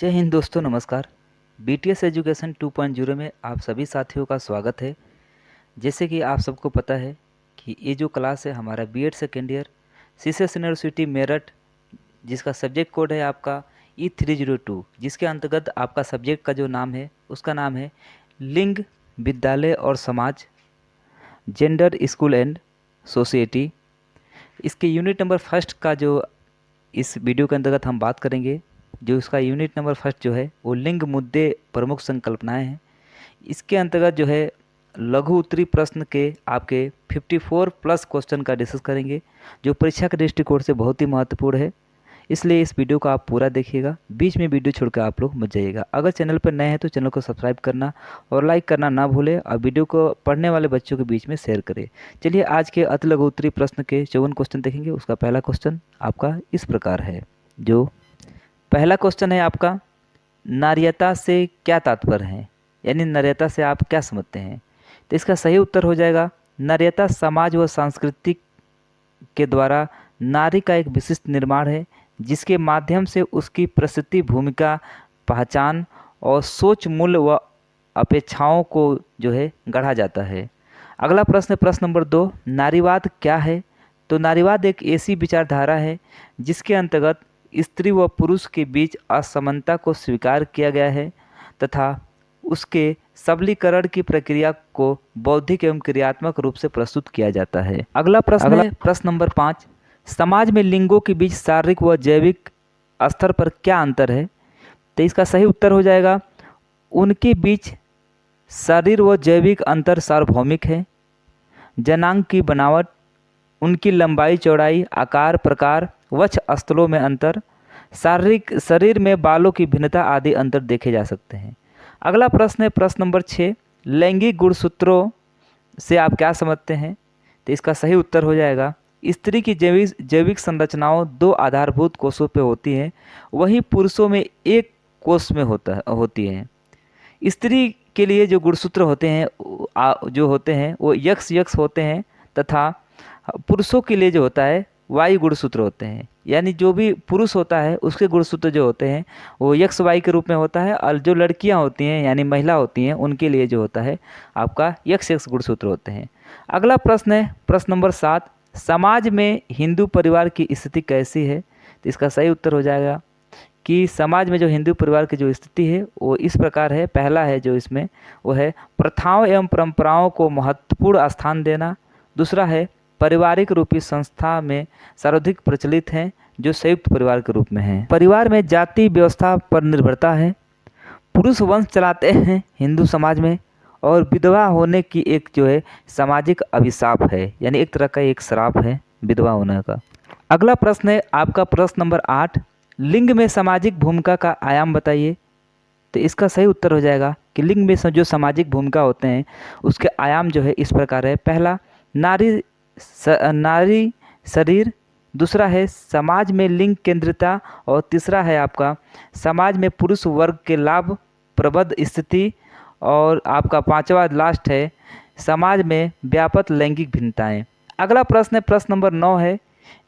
जय हिंद दोस्तों, नमस्कार। बीटीएस एजुकेशन 2.0 में आप सभी साथियों का स्वागत है। जैसे कि आप सबको पता है कि ये जो क्लास है हमारा BEd second year CCS university Meerut, जिसका सब्जेक्ट कोड है आपका E302, जिसके अंतर्गत आपका सब्जेक्ट का जो नाम है उसका नाम है लिंग, विद्यालय और समाज, जेंडर, स्कूल एंड सोसाइटी। इसके यूनिट नंबर फर्स्ट का जो इस वीडियो के अंतर्गत हम बात करेंगे, जो इसका यूनिट नंबर फर्स्ट जो है वो लिंग मुद्दे प्रमुख संकल्पनाएं हैं। इसके अंतर्गत जो है लघु उत्तरी प्रश्न के आपके 54 प्लस क्वेश्चन का डिस्कस करेंगे, जो परीक्षा के दृष्टिकोण से बहुत ही महत्वपूर्ण है। इसलिए इस वीडियो को आप पूरा देखिएगा, बीच में वीडियो छोड़कर आप लोग मत जाइएगा। अगर चैनल पर नए हैं तो चैनल को सब्सक्राइब करना और लाइक करना ना भूलें, और वीडियो को पढ़ने वाले बच्चों के बीच में शेयर करें। चलिए आज के अति लघु उत्तरी प्रश्न के 54 क्वेश्चन देखेंगे। उसका पहला क्वेश्चन आपका इस प्रकार है। जो पहला क्वेश्चन है आपका, नारीयता से क्या तात्पर्य है, यानी नारीयता से आप क्या समझते हैं। तो इसका सही उत्तर हो जाएगा, नारीयता समाज व संस्कृति के द्वारा नारी का एक विशिष्ट निर्माण है, जिसके माध्यम से उसकी प्रस्तुति, भूमिका, पहचान और सोच, मूल्य व अपेक्षाओं को जो है गढ़ा जाता है। अगला प्रश्न है प्रश्न नंबर 2, नारीवाद क्या है। तो नारीवाद एक ऐसी विचारधारा है जिसके अंतर्गत स्त्री व पुरुष के बीच असमानता को स्वीकार किया गया है तथा उसके सबलीकरण की प्रक्रिया को बौद्धिक एवं क्रियात्मक रूप से प्रस्तुत किया जाता है। अगला प्रश्न है प्रश्न नंबर 5, समाज में लिंगों के बीच शारीरिक व जैविक स्तर पर क्या अंतर है। तो इसका सही उत्तर हो जाएगा, उनके बीच शरीर व जैविक अंतर सार्वभौमिक है। जनांग की बनावट, उनकी लंबाई, चौड़ाई, आकार, प्रकार, वक्ष स्थलों में अंतर, शारीरिक शरीर में बालों की भिन्नता आदि अंतर देखे जा सकते हैं। अगला प्रश्न है प्रश्न नंबर 6, लैंगिक गुणसूत्रों से आप क्या समझते हैं। तो इसका सही उत्तर हो जाएगा, स्त्री की जैविक संरचनाओं 2 आधारभूत कोषों पे होती हैं, वहीं पुरुषों में एक कोष में होती हैं। स्त्री के लिए जो गुणसूत्र होते हैं जो होते हैं वो यक्ष होते हैं, तथा पुरुषों के लिए जो होता है वायु गुणसूत्र होते हैं। यानी जो भी पुरुष होता है उसके गुणसूत्र जो होते हैं वो यक्ष वायु के रूप में होता है, और जो लड़कियां होती हैं यानी महिला होती हैं उनके लिए जो होता है आपका यक्ष गुणसूत्र होते हैं। अगला प्रश्न है प्रश्न नंबर 7, समाज में हिंदू परिवार की स्थिति कैसी है। तो इसका सही उत्तर हो जाएगा कि समाज में जो हिंदू परिवार की जो स्थिति है वो इस प्रकार है। पहला है जो इसमें वो है प्रथाओं एवं परंपराओं को महत्वपूर्ण स्थान देना। दूसरा है पारिवारिक रूपी संस्था में सर्वाधिक प्रचलित हैं, जो संयुक्त परिवार के रूप में है। परिवार में जाति व्यवस्था पर निर्भरता है। पुरुष वंश चलाते हैं हिंदू समाज में, और विधवा होने की एक जो है सामाजिक अभिशाप है, यानी एक तरह का एक श्राप है विधवा होने का। अगला प्रश्न है आपका प्रश्न नंबर 8, लिंग में सामाजिक भूमिका का आयाम बताइए। तो इसका सही उत्तर हो जाएगा कि लिंग में जो सामाजिक भूमिका होते हैं उसके आयाम जो है इस प्रकार है। पहला नारी शरीर, दूसरा है समाज में लिंग केंद्रिता, और तीसरा है आपका समाज में पुरुष वर्ग के लाभ प्रबद्ध स्थिति, और आपका पांचवा लास्ट है समाज में व्यापक लैंगिक भिन्नताएं। अगला प्रश्न है प्रश्न नंबर 9 है,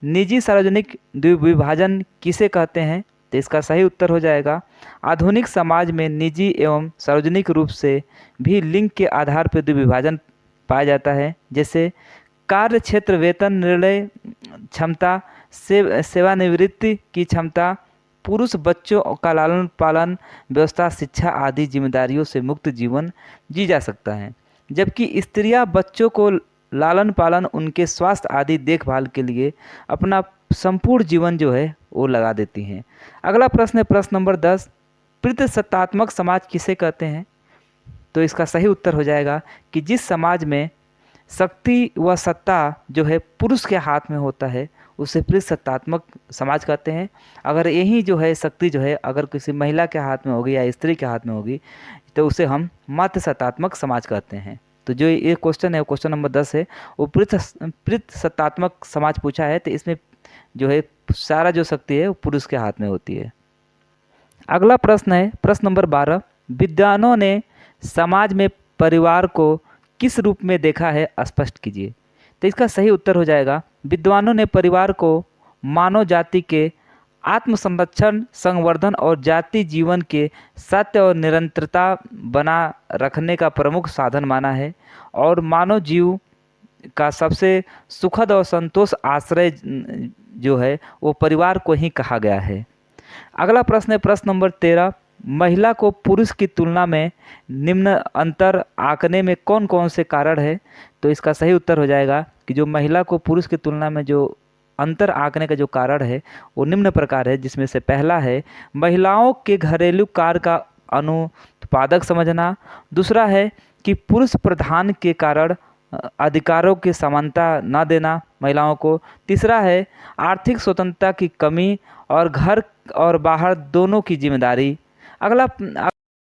निजी सार्वजनिक द्विविभाजन किसे कहते हैं। तो इसका सही उत्तर हो जाएगा, आधुनिक समाज में निजी एवं सार्वजनिक रूप से भी लिंग के आधार पर द्विविभाजन पाया जाता है, जैसे कार्य क्षेत्र, वेतन, निर्णय क्षमता, सेवानिवृत्ति की क्षमता, पुरुष बच्चों का लालन पालन, व्यवस्था, शिक्षा आदि जिम्मेदारियों से मुक्त जीवन जी जा सकता है, जबकि स्त्रियां बच्चों को लालन पालन, उनके स्वास्थ्य आदि देखभाल के लिए अपना संपूर्ण जीवन जो है वो लगा देती हैं। अगला प्रश्न है प्रश्न नंबर 10, पितृसत्तात्मक समाज किसे कहते हैं। तो इसका सही उत्तर हो जाएगा कि जिस समाज में शक्ति व सत्ता जो है पुरुष के हाथ में होता है उसे पितृसत्तात्मक समाज कहते हैं। अगर यही जो है शक्ति जो है अगर किसी महिला के हाथ में होगी या स्त्री के हाथ में होगी तो उसे हम मातृसत्तात्मक समाज कहते हैं। तो जो ये क्वेश्चन है क्वेश्चन नंबर 10 है वो पितृसत्तात्मक समाज पूछा है, तो इसमें जो है सारा जो शक्ति है वो पुरुष के हाथ में होती है। अगला प्रश्न है प्रश्न नंबर 12, विद्वानों ने समाज में परिवार को किस रूप में देखा है, स्पष्ट कीजिए। तो इसका सही उत्तर हो जाएगा, विद्वानों ने परिवार को मानव जाति के आत्मसंरक्षण, संवर्धन और जाति जीवन के सत्य और निरंतरता बना रखने का प्रमुख साधन माना है और मानव जीव का सबसे सुखद और संतोष आश्रय जो है वो परिवार को ही कहा गया है। अगला प्रश्न है प्रश्न नंबर 13। महिला को पुरुष की तुलना में निम्न अंतर आंकने में कौन कौन से कारण है? तो इसका सही उत्तर हो जाएगा कि जो महिला को पुरुष की तुलना में जो अंतर आंकने का जो कारण है वो निम्न प्रकार है, जिसमें से पहला है महिलाओं के घरेलू कार्य का अनुत्पादक समझना। दूसरा है कि पुरुष प्रधान के कारण अधिकारों की समानता न देना महिलाओं को। तीसरा है आर्थिक स्वतंत्रता की कमी और घर और बाहर दोनों की जिम्मेदारी। अगला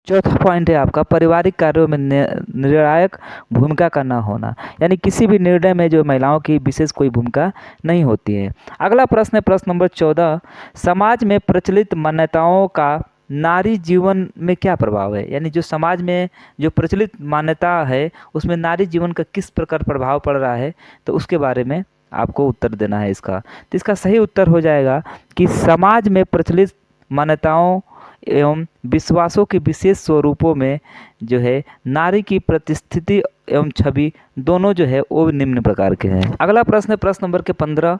चौथा पॉइंट है आपका पारिवारिक कार्यों में निर्णायक भूमिका का न होना, यानी किसी भी निर्णय में जो महिलाओं की विशेष कोई भूमिका नहीं होती है। अगला प्रश्न है प्रश्न नंबर 14। समाज में प्रचलित मान्यताओं का नारी जीवन में क्या प्रभाव है? यानी जो समाज में जो प्रचलित मान्यता है उसमें नारी जीवन का किस प्रकार प्रभाव पड़ रहा है, तो उसके बारे में आपको उत्तर देना है इसका। तो इसका सही उत्तर हो जाएगा कि समाज में प्रचलित मान्यताओं एवं विश्वासों के विशेष स्वरूपों में जो है नारी की प्रतिस्थिति एवं छवि दोनों जो है वो निम्न प्रकार के हैं। अगला प्रश्न है प्रश्न नंबर के 15।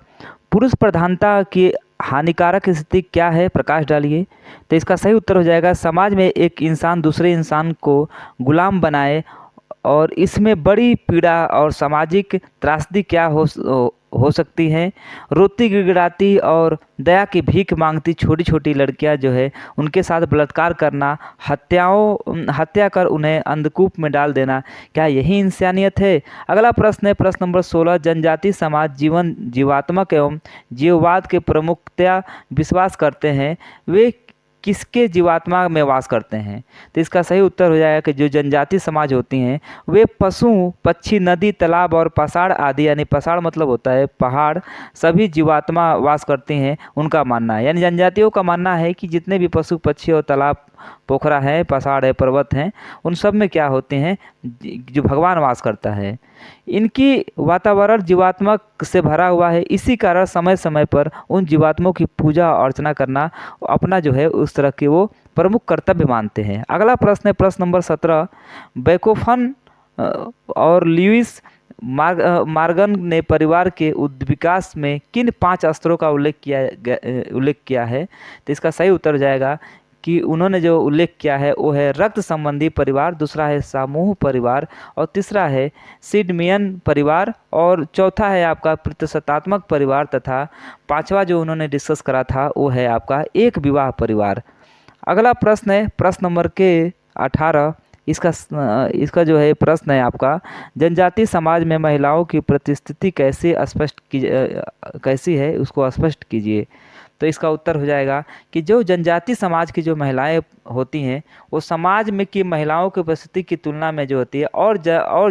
पुरुष प्रधानता की हानिकारक स्थिति क्या है? प्रकाश डालिए। तो इसका सही उत्तर हो जाएगा समाज में एक इंसान दूसरे इंसान को गुलाम बनाए और इसमें बड़ी पीड़ा और सामाजिक त्रासदी क्या हो सकती हैं। रोती गिड़गिड़ाती और दया की भीख मांगती छोटी छोटी लड़कियां जो है उनके साथ बलात्कार करना, हत्या कर उन्हें अंधकूप में डाल देना, क्या यही इंसानियत है? अगला प्रश्न है प्रश्न नंबर 16। जनजाति समाज जीवात्मक एवं जीववाद के प्रमुखतया विश्वास करते हैं, वे किसके जीवात्मा में वास करते हैं? तो इसका सही उत्तर हो जाएगा कि जो जनजाति समाज होती हैं वे पशु, पक्षी, नदी, तालाब और पसाड़ आदि, यानी पसाड़ मतलब होता है पहाड़, सभी जीवात्मा वास करती हैं उनका मानना है। यानी जनजातियों का मानना है कि जितने भी पशु, पक्षी और तालाब, पोखरा है, पसाड़ है, पर्वत हैं, उन सब में क्या होते हैं जो भगवान वास करता है। इनकी वातावरण जीवात्मक से भरा हुआ है, इसी कारण समय समय पर उन जीवात्मों की पूजा अर्चना करना अपना जो है उस तरह के वो प्रमुख कर्तव्य मानते हैं। अगला प्रश्न है प्रश्न नंबर 17। बेथोवन और लुईस मॉर्गन ने परिवार के विकास में किन 5 स्तरों का उल्लेख किया है? तो इसका सही उत्तर हो जाएगा कि उन्होंने जो उल्लेख किया है वो है रक्त संबंधी परिवार, दूसरा है समूह परिवार और तीसरा है सिडमियन परिवार और चौथा है आपका प्रतिशतात्मक परिवार तथा पांचवा जो उन्होंने डिस्कस करा था वो है आपका एक विवाह परिवार। अगला प्रश्न है प्रश्न नंबर के 18। इसका जो है प्रश्न है आपका जनजाति समाज में महिलाओं की प्रतिस्थिति कैसी है उसको स्पष्ट कीजिए। तो इसका उत्तर हो जाएगा कि जो जनजाति समाज की जो महिलाएं होती हैं वो समाज में की महिलाओं की उपस्थिति की तुलना में जो होती है और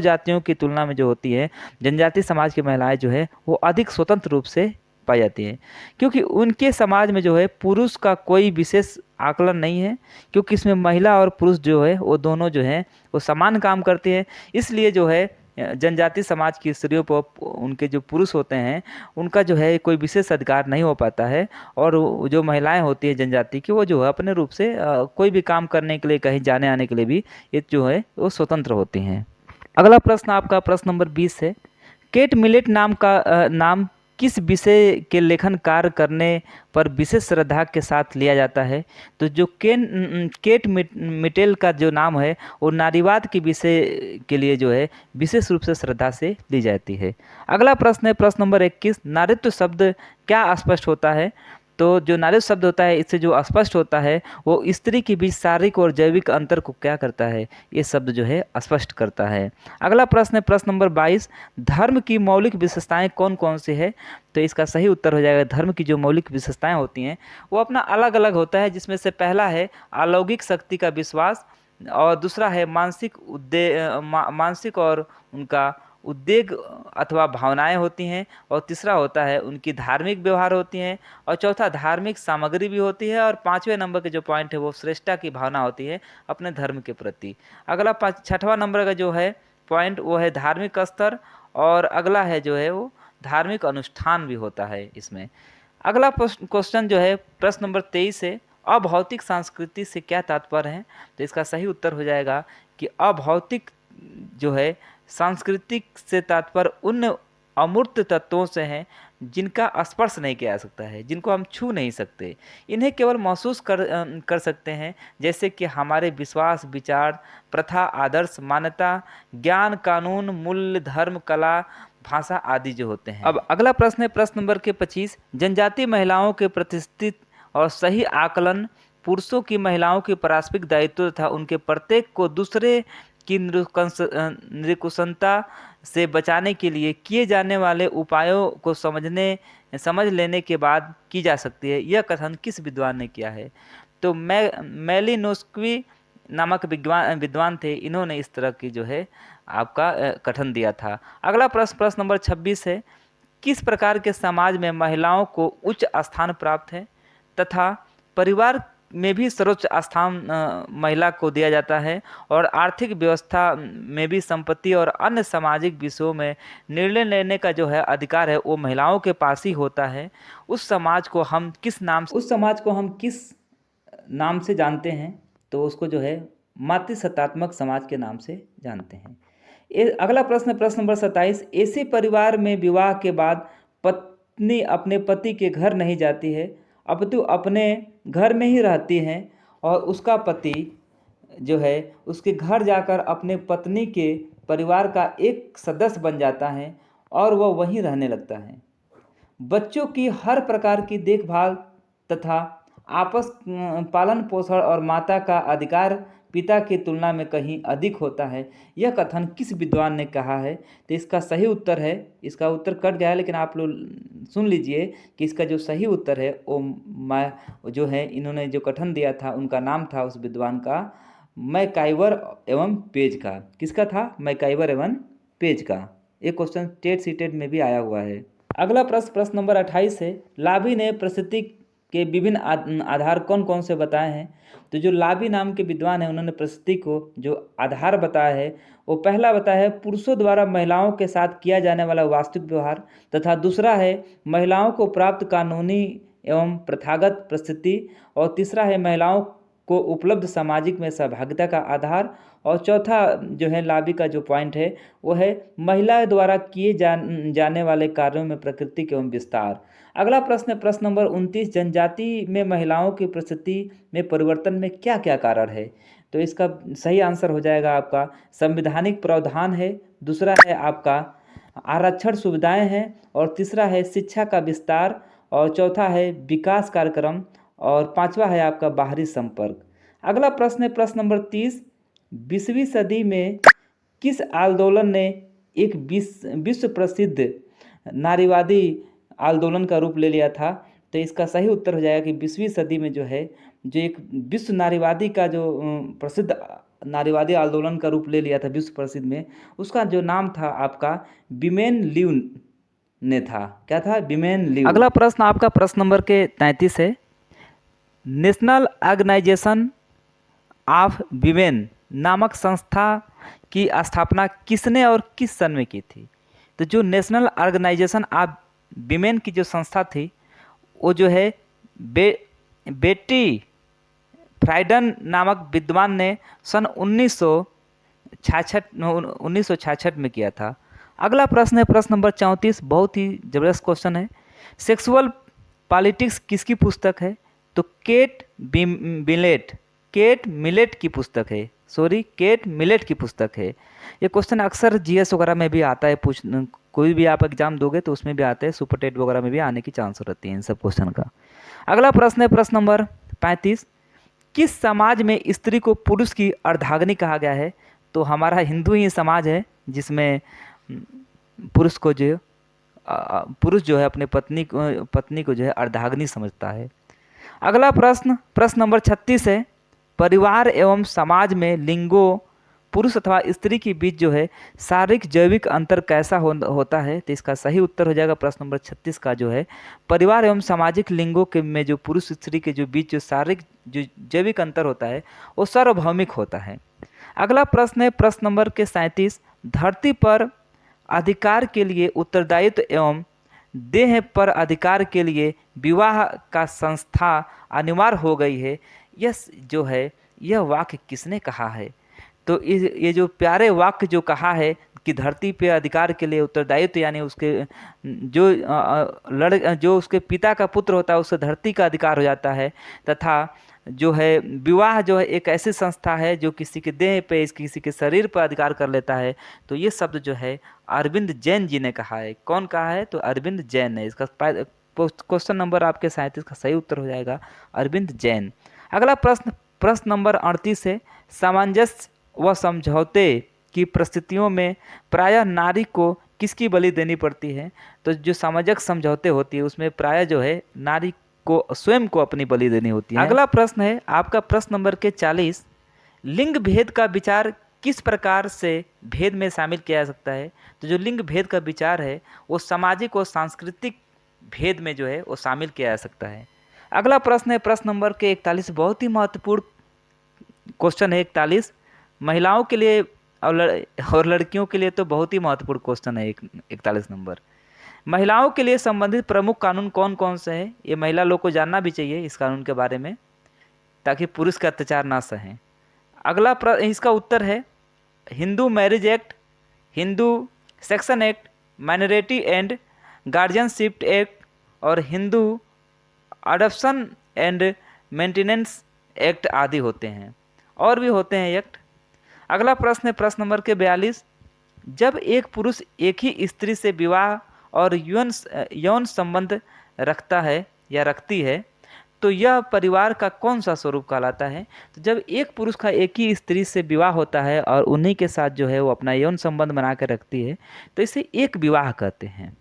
जातियों की तुलना में जो होती है जनजाति समाज की महिलाएं जो है वो अधिक स्वतंत्र रूप से पाई जाती हैं, क्योंकि उनके समाज में जो है पुरुष का कोई विशेष आकलन नहीं है, क्योंकि इसमें महिला और पुरुष जो है वो दोनों जो है वो समान काम करते हैं। इसलिए जो है जनजाति समाज की स्त्रियों पर उनके जो पुरुष होते हैं उनका जो है कोई विशेष अधिकार नहीं हो पाता है और जो महिलाएं होती है जनजाति की वो जो है अपने रूप से कोई भी काम करने के लिए, कहीं जाने आने के लिए भी ये जो है वो स्वतंत्र होती हैं। अगला प्रश्न आपका प्रश्न नंबर 20 है। केट मिलेट नाम किस विषय के लेखन कार्य करने पर विशेष श्रद्धा के साथ लिया जाता है? तो जो केट मिटेल का जो नाम है वो नारीवाद के विषय के लिए जो है विशेष रूप से श्रद्धा से ली जाती है। अगला प्रश्न है प्रश्न नंबर 21। नारीत्व शब्द क्या स्पष्ट होता है? तो जो नारीत्व शब्द होता है इससे जो स्पष्ट होता है वो स्त्री के बीच शारीरिक और जैविक अंतर को क्या करता है, ये शब्द जो है स्पष्ट करता है। अगला प्रश्न है प्रश्न नंबर 22। धर्म की मौलिक विशेषताएं कौन कौन सी है? तो इसका सही उत्तर हो जाएगा धर्म की जो मौलिक विशेषताएं होती हैं वो अपना अलग अलग होता है, जिसमें से पहला है अलौकिक शक्ति का विश्वास और दूसरा है मानसिक और उनका उद्वेग अथवा भावनाएं होती हैं और तीसरा होता है उनकी धार्मिक व्यवहार होती हैं और चौथा धार्मिक सामग्री भी होती है और पांचवें नंबर के जो पॉइंट है वो श्रेष्ठता की भावना होती है अपने धर्म के प्रति। अगला छठवां नंबर का जो है पॉइंट वो है धार्मिक स्तर और अगला है जो है वो धार्मिक अनुष्ठान भी होता है इसमें। अगला क्वेश्चन जो है प्रश्न नंबर 23 है, अभौतिक संस्कृति से क्या तात्पर्य है? तो इसका सही उत्तर हो जाएगा कि अभौतिक जो है सांस्कृतिक से तात्पर्य उन अमूर्त तत्वों से है जिनका स्पर्श नहीं किया जा सकता है, जिनको हम छू नहीं सकते, इन्हें केवल महसूस कर सकते हैं, जैसे कि हमारे विश्वास, विचार, प्रथा, आदर्श, मान्यता, ज्ञान, कानून, मूल्य, धर्म, कला, भाषा आदि जो होते हैं। अब अगला प्रश्न है प्रश्न नंबर के 25, जनजातीय महिलाओं के प्रतिष्ठित और सही आकलन पुरुषों की महिलाओं की पारस्परिक दायित्व तथा उनके प्रत्येक को दूसरे की निरकुशलता से बचाने के लिए किए जाने वाले उपायों को समझ लेने के बाद की जा सकती है। यह कथन किस विद्वान ने किया है? तो मेलिनोस्की नामक विद्वान थे, इन्होंने इस तरह की जो है आपका कथन दिया था। अगला प्रश्न नंबर 26 है, किस प्रकार के समाज में महिलाओं को उच्च स्थान प्राप्त है तथा परिवार में भी सर्वोच्च स्थान महिला को दिया जाता है और आर्थिक व्यवस्था में भी संपत्ति और अन्य सामाजिक विषयों में निर्णय लेने का जो है अधिकार है वो महिलाओं के पास ही होता है। उस समाज को हम किस नाम से जानते हैं? तो उसको जो है मातृसत्तात्मक समाज के नाम से जानते हैं। अगला प्रश्न नंबर 27, ऐसे परिवार में विवाह के बाद पत्नी अपने पति के घर नहीं जाती है अपितु अपने घर में ही रहती हैं और उसका पति जो है उसके घर जाकर अपने पत्नी के परिवार का एक सदस्य बन जाता है और वह वहीं रहने लगता है। बच्चों की हर प्रकार की देखभाल तथा आपस पालन पोषण और माता का अधिकार पिता की तुलना में कहीं अधिक होता है। यह कथन किस विद्वान ने कहा है? तो इसका सही उत्तर है, इसका उत्तर कट गया है लेकिन आप लोग सुन लीजिए कि इसका जो सही उत्तर है वो जो है इन्होंने जो कथन दिया था उनका नाम था उस विद्वान का मैकाइवर एवं पेज का। किसका था? मैकाइवर एवं पेज का। एक क्वेश्चन टेट सीटेट में भी आया हुआ है। अगला प्रश्न नंबर 28 है, लाबी ने प्रसिद्धि के विभिन्न आधार कौन कौन से बताए हैं? तो जो लाबी नाम के विद्वान हैं उन्होंने प्रसिद्धि को जो आधार बताया है वो पहला बताया है पुरुषों द्वारा महिलाओं के साथ किया जाने वाला वास्तविक व्यवहार तथा दूसरा है महिलाओं को प्राप्त कानूनी एवं प्रथागत परिस्थिति और तीसरा है महिलाओं को उपलब्ध सामाजिक में सहभागिता का आधार और चौथा जो है लाबी का जो पॉइंट है वो है महिला द्वारा किए जाने वाले कार्यों में प्रकृति एवं विस्तार। अगला प्रश्न नंबर 29, जनजाति में महिलाओं की परिस्थिति में परिवर्तन में क्या क्या कारण है? तो इसका सही आंसर हो जाएगा आपका संवैधानिक प्रावधान है, दूसरा है आपका आरक्षण सुविधाएं हैं और तीसरा है शिक्षा का विस्तार और चौथा है विकास कार्यक्रम और पांचवा है आपका बाहरी संपर्क। अगला प्रश्न नंबर 30, 20वीं सदी में किस आंदोलन ने एक विश्व प्रसिद्ध नारीवादी आंदोलन का रूप ले लिया था? तो इसका सही उत्तर हो जाएगा कि 20वीं सदी में जो है जो एक विश्व नारीवादी का जो प्रसिद्ध नारीवादी आंदोलन का रूप ले लिया था विश्व प्रसिद्ध में, उसका जो नाम था आपका विमेन लिव ने था। क्या था? Women live. अगला प्रश्न आपका प्रश्न नंबर के 33 है, नेशनल ऑर्गेनाइजेशन ऑफ विमेन नामक संस्था की स्थापना किसने और किस सन में की थी? तो जो नेशनल ऑर्गेनाइजेशन ऑफ विमेन की जो संस्था थी वो जो है बेटी फ्राइडन नामक विद्वान ने सन 1966 में किया था। अगला प्रश्न है प्रश्न नंबर 34, बहुत ही ज़बरदस्त क्वेश्चन है, सेक्सुअल पॉलिटिक्स किसकी पुस्तक है? तो केट मिलेट की पुस्तक है। केट मिलेट की पुस्तक है। ये क्वेश्चन अक्सर जीएस वगैरह में भी आता है, कोई भी आप एग्जाम दोगे तो उसमें भी आते हैं, सुपर टेट वगैरह में भी आने की चांस रहती है इन सब क्वेश्चन का। अगला प्रश्न है प्रश्न नंबर 35, किस समाज में स्त्री को पुरुष की अर्धांगिनी कहा गया है? तो हमारा हिंदू ही समाज है जिसमें पुरुष जो है अपने पत्नी को जो है अर्धांगिनी समझता है। अगला प्रश्न नंबर 36 है, परिवार एवं समाज में लिंगों पुरुष अथवा स्त्री के बीच जो है शारीरिक जैविक अंतर कैसा होता है? तो इसका सही उत्तर हो जाएगा प्रश्न नंबर 36 का जो है परिवार एवं सामाजिक लिंगों के में जो पुरुष स्त्री के जो बीच जो शारीरिक जो जैविक अंतर होता है वो सार्वभौमिक होता है। अगला प्रश्न है प्रश्न नंबर के 37, धरती पर अधिकार के लिए उत्तरदायित्व एवं देह पर अधिकार के लिए विवाह का संस्था अनिवार्य हो गई है, जो है यह वाक्य किसने कहा है? तो ये जो प्यारे वाक्य जो कहा है कि धरती पे अधिकार के लिए उत्तरदायित्व, यानी उसके जो उसके पिता का पुत्र होता है उससे धरती का अधिकार हो जाता है, तथा जो है विवाह जो है एक ऐसी संस्था है जो किसी के देह पे, किसी के शरीर पर अधिकार कर लेता है। तो ये शब्द जो है अरविंद जैन जी ने कहा है। कौन कहा है? तो अरविंद जैन ने। इसका क्वेश्चन नंबर आपके 37 का सही उत्तर हो जाएगा अरविंद जैन। अगला प्रश्न नंबर 38 है, सामंजस्य व समझौते की परिस्थितियों में प्रायः नारी को किसकी बलि देनी पड़ती है? तो जो सामाजिक समझौते होती है उसमें प्रायः जो है नारी को स्वयं को अपनी बलि देनी होती है। अगला प्रश्न है आपका प्रश्न नंबर के 40, लिंग भेद का विचार किस प्रकार से भेद में शामिल किया जा सकता है? तो जो लिंग भेद का विचार है वो सामाजिक और सांस्कृतिक भेद में जो है वो शामिल किया जा सकता है। अगला प्रश्न है प्रश्न नंबर के 41, बहुत ही महत्वपूर्ण क्वेश्चन है 41, महिलाओं के लिए और लड़कियों के लिए तो बहुत ही महत्वपूर्ण क्वेश्चन है 41 नंबर। महिलाओं के लिए संबंधित प्रमुख कानून कौन कौन से हैं? ये महिला लोग को जानना भी चाहिए इस कानून के बारे में, ताकि पुरुष का अत्याचार ना सहें। अगला इसका उत्तर है Hindu Marriage Act, Hindu Succession Act, Minority and Guardianship Act और Hindu Adoption and Maintenance Act आदि होते हैं, और भी होते हैं एक्ट। अगला प्रश्न है प्रश्न नंबर के 42, जब एक पुरुष एक ही स्त्री से विवाह और यौन संबंध रखता है या रखती है तो यह परिवार का कौन सा स्वरूप कहलाता है? तो जब एक पुरुष का एक ही स्त्री से विवाह होता है और उन्हीं के साथ जो है वो अपना यौन संबंध बना कर रखती है तो इसे एक विवाह कहते हैं।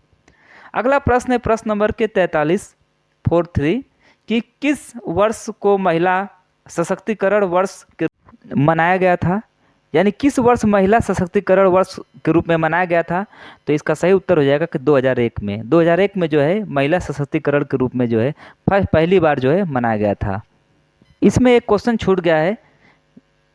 अगला प्रश्न है प्रश्न नंबर के 43 कि किस वर्ष को महिला सशक्तिकरण वर्ष मनाया गया था? यानी किस वर्ष महिला सशक्तिकरण वर्ष के रूप में मनाया गया था? तो इसका सही उत्तर हो जाएगा कि 2001 में। 2001 में जो है महिला सशक्तिकरण के रूप में जो है पहली बार जो है मनाया गया था। इसमें एक क्वेश्चन छूट गया है,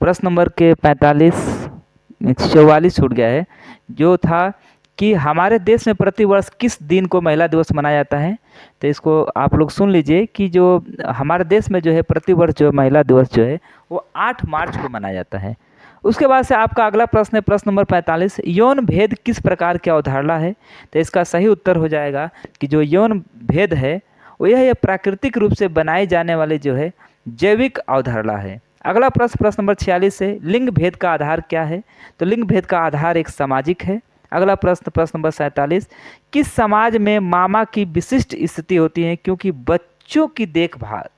प्रश्न नंबर के 44 छूट गया है, जो था कि हमारे देश में प्रतिवर्ष किस दिन को महिला दिवस मनाया जाता है? तो इसको आप लोग सुन लीजिए कि जो हमारे देश में जो है प्रतिवर्ष जो महिला दिवस जो है वो 8 मार्च को मनाया जाता है। उसके बाद से आपका अगला प्रश्न है प्रश्न नंबर 45, यौन भेद किस प्रकार की अवधारणा है? तो इसका सही उत्तर हो जाएगा कि जो यौन भेद है वो यह प्राकृतिक रूप से बनाई जाने वाली जो है जैविक अवधारणा है। अगला प्रश्न नंबर 46 है, लिंग भेद का आधार क्या है? तो लिंग भेद का आधार एक सामाजिक है। अगला प्रश्न नंबर 47, किस समाज में मामा की विशिष्ट स्थिति होती है क्योंकि बच्चों की देखभाल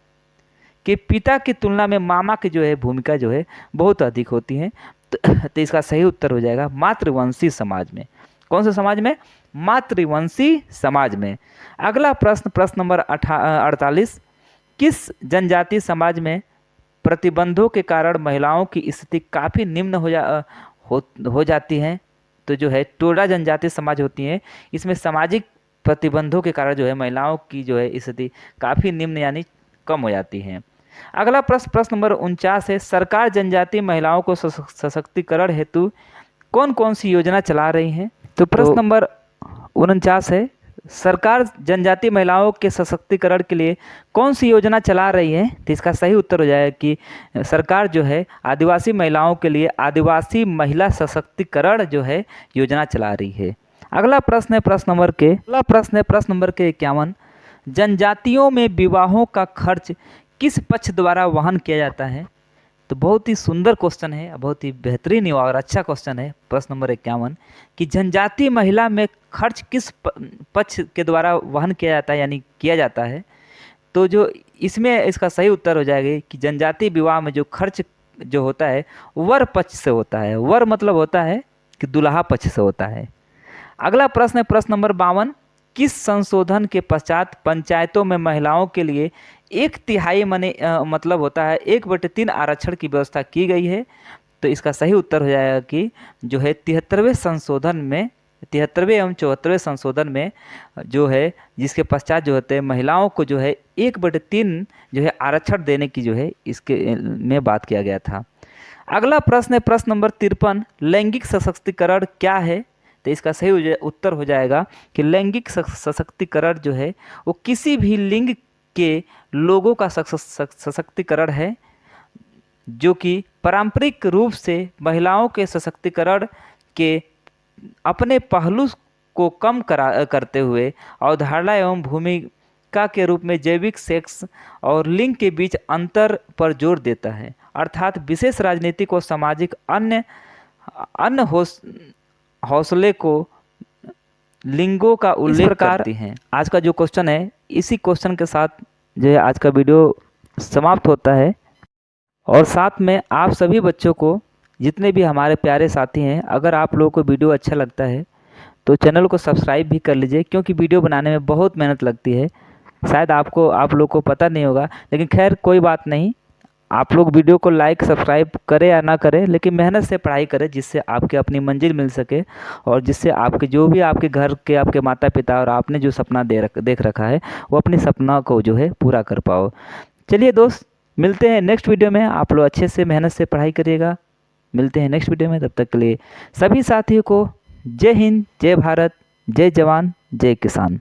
कि पिता की तुलना में मामा की जो है भूमिका जो है बहुत अधिक होती है? तो इसका सही उत्तर हो जाएगा मातृवंशी समाज में। कौन से समाज में? मातृवंशी समाज में। अगला प्रश्न नंबर 48, किस जनजातीय समाज में प्रतिबंधों के कारण महिलाओं की स्थिति काफ़ी निम्न हो जाती है? तो जो है टोडा जनजातीय समाज होती है, इसमें सामाजिक प्रतिबंधों के कारण जो है महिलाओं की जो है स्थिति काफ़ी निम्न यानी कम हो जाती है। अगला प्रश्न नंबर 49 है, सरकार जनजातीय महिलाओं को सशक्तिकरण हेतु कौन कौन सी योजना चला रही है? तो प्रश्न नंबर 49 है, सरकार जनजातीय महिलाओं के सशक्तिकरण के लिए कौन सी योजना चला रही है? तो इसका सही उत्तर हो जाएगा कि सरकार जो है आदिवासी महिलाओं के लिए आदिवासी महिला सशक्तिकरण जो है योजना चला रही है। अगला प्रश्न है प्रश्न नंबर के 51, जनजातियों में विवाहों का खर्च किस पक्ष द्वारा वहन किया जाता है? तो बहुत ही सुंदर क्वेश्चन है, बहुत ही बेहतरीन और अच्छा क्वेश्चन है प्रश्न नंबर 51 कि जनजातीय महिला में खर्च किस पक्ष के द्वारा वहन किया जाता है यानी किया जाता है? तो जो इसमें इसका सही उत्तर हो जाएगा कि जनजातीय विवाह में जो खर्च जो होता है वर पक्ष से होता है। वर मतलब होता है कि दुल्हा पक्ष से होता है। अगला प्रश्न है प्रश्न नंबर 52, किस संशोधन के पश्चात पंचायतों में महिलाओं के लिए 1/3 मतलब होता है 1/3 आरक्षण की व्यवस्था की गई है? तो इसका सही उत्तर हो जाएगा कि जो है 73वें एवं 74वें संशोधन में जो है जिसके पश्चात जो होते हैं महिलाओं को जो है 1/3 जो है आरक्षण देने की जो है इसके में बात किया गया था। अगला प्रश्न है प्रश्न नंबर 53, लैंगिक सशक्तिकरण क्या है? तो इसका सही उत्तर हो जाएगा कि लैंगिक सशक्तिकरण जो है वो किसी भी लिंग के लोगों का सशक्तिकरण है, जो कि पारंपरिक रूप से महिलाओं के सशक्तिकरण के अपने पहलू को कम करते हुए अवधारणा एवं भूमिका के रूप में जैविक सेक्स और लिंग के बीच अंतर पर जोर देता है, अर्थात विशेष राजनीतिक और सामाजिक अन्य हौसले को लिंगों का उल्लेख करती हैं। आज का जो क्वेश्चन है, इसी क्वेश्चन के साथ जो है आज का वीडियो समाप्त होता है। और साथ में आप सभी बच्चों को, जितने भी हमारे प्यारे साथी हैं, अगर आप लोगों को वीडियो अच्छा लगता है तो चैनल को सब्सक्राइब भी कर लीजिए, क्योंकि वीडियो बनाने में बहुत मेहनत लगती है। शायद आप लोग को पता नहीं होगा, लेकिन खैर कोई बात नहीं। आप लोग वीडियो को लाइक सब्सक्राइब करें या ना करें, लेकिन मेहनत से पढ़ाई करें, जिससे आपके अपनी मंजिल मिल सके और जिससे आपके जो भी आपके घर के आपके माता पिता और आपने जो सपना देख रखा है वो अपने सपना को जो है पूरा कर पाओ। चलिए दोस्त, मिलते हैं नेक्स्ट वीडियो में। आप लोग अच्छे से मेहनत से पढ़ाई करिएगा। मिलते हैं नेक्स्ट वीडियो में। तब तक के लिए सभी साथियों को जय हिंद, जय भारत, जय जवान, जय किसान।